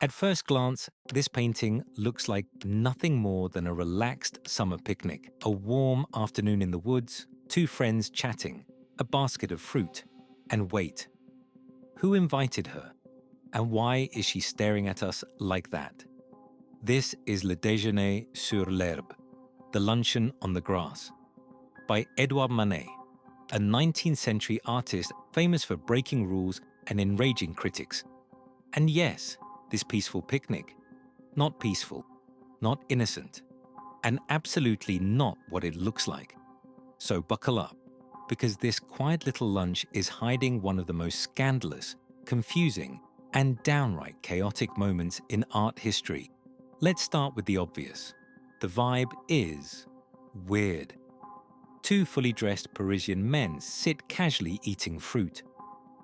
At first glance, this painting looks like nothing more than a relaxed summer picnic, a warm afternoon in the woods, two friends chatting, a basket of fruit. And wait, who invited her? And why is she staring at us like that? This is Le Déjeuner sur l'herbe, The Luncheon on the Grass, by Edouard Manet, a 19th century artist famous for breaking rules and enraging critics. And yes, this peaceful picnic, not peaceful, not innocent, and absolutely not what it looks like. So buckle up, because this quiet little lunch is hiding one of the most scandalous, confusing, and downright chaotic moments in art history. Let's start with the obvious. The vibe is weird. Two fully dressed Parisian men sit casually eating fruit.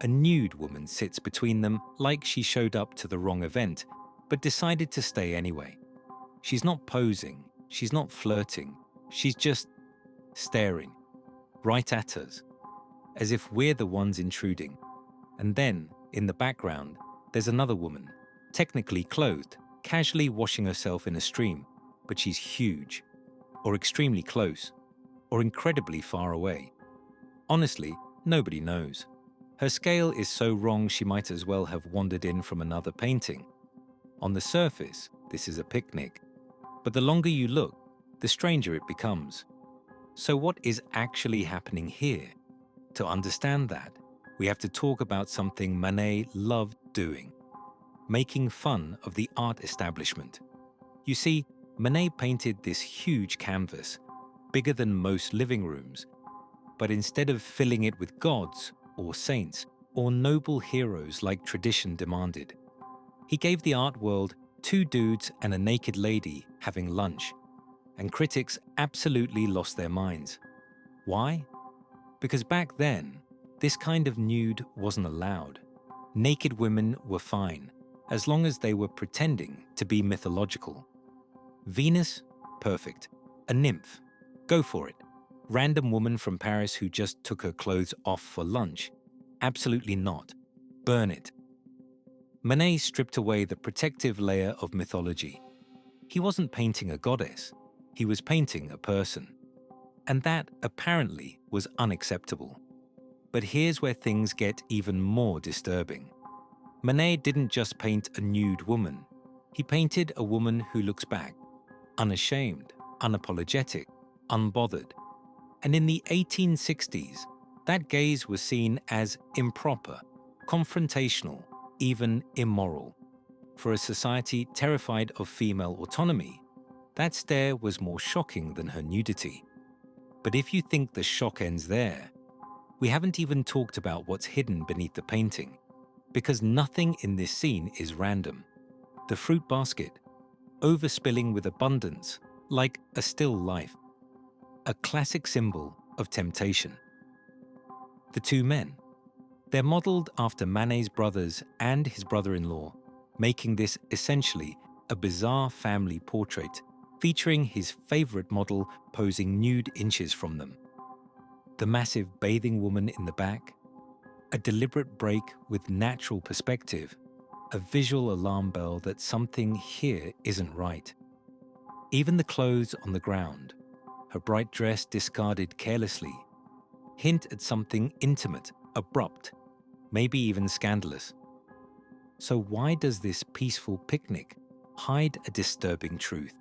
A nude woman sits between them like she showed up to the wrong event, but decided to stay anyway. She's not posing, she's not flirting, she's just staring, right at us, as if we're the ones intruding. And then, in the background, there's another woman, technically clothed, casually washing herself in a stream, but she's huge, or extremely close, or incredibly far away. Honestly, nobody knows. Her scale is so wrong she might as well have wandered in from another painting. On the surface, this is a picnic, but the longer you look, the stranger it becomes. So what is actually happening here? To understand that, we have to talk about something Manet loved doing: making fun of the art establishment. You see, Manet painted this huge canvas, bigger than most living rooms, but instead of filling it with gods or saints or noble heroes like tradition demanded, he gave the art world two dudes and a naked lady having lunch, and critics absolutely lost their minds. Why? Because back then, this kind of nude wasn't allowed. Naked women were fine, as long as they were pretending to be mythological. Venus? Perfect. A nymph? Go for it. Random woman from Paris who just took her clothes off for lunch? Absolutely not. Burn it. Manet stripped away the protective layer of mythology. He wasn't painting a goddess, he was painting a person. And that, apparently, was unacceptable. But here's where things get even more disturbing. Manet didn't just paint a nude woman. He painted a woman who looks back, unashamed, unapologetic, unbothered. And in the 1860s, that gaze was seen as improper, confrontational, even immoral. For a society terrified of female autonomy, that stare was more shocking than her nudity. But if you think the shock ends there, we haven't even talked about what's hidden beneath the painting, because nothing in this scene is random. The fruit basket, overspilling with abundance, like a still life. A classic symbol of temptation. The two men. They're modeled after Manet's brothers and his brother-in-law, making this essentially a bizarre family portrait featuring his favorite model posing nude inches from them. The massive bathing woman in the back, a deliberate break with natural perspective, a visual alarm bell that something here isn't right. Even the clothes on the ground, her bright dress discarded carelessly, hint at something intimate, abrupt, maybe even scandalous. So why does this peaceful picnic hide a disturbing truth?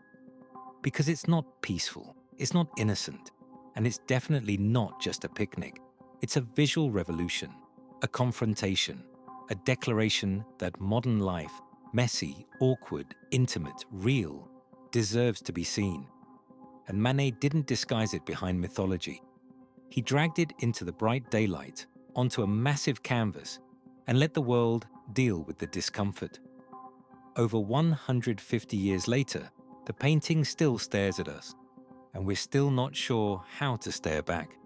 Because it's not peaceful, it's not innocent, and it's definitely not just a picnic. It's a visual revolution, a confrontation, a declaration that modern life, messy, awkward, intimate, real, deserves to be seen. And Manet didn't disguise it behind mythology. He dragged it into the bright daylight, onto a massive canvas, and let the world deal with the discomfort. Over 150 years later, the painting still stares at us, and we're still not sure how to stare back.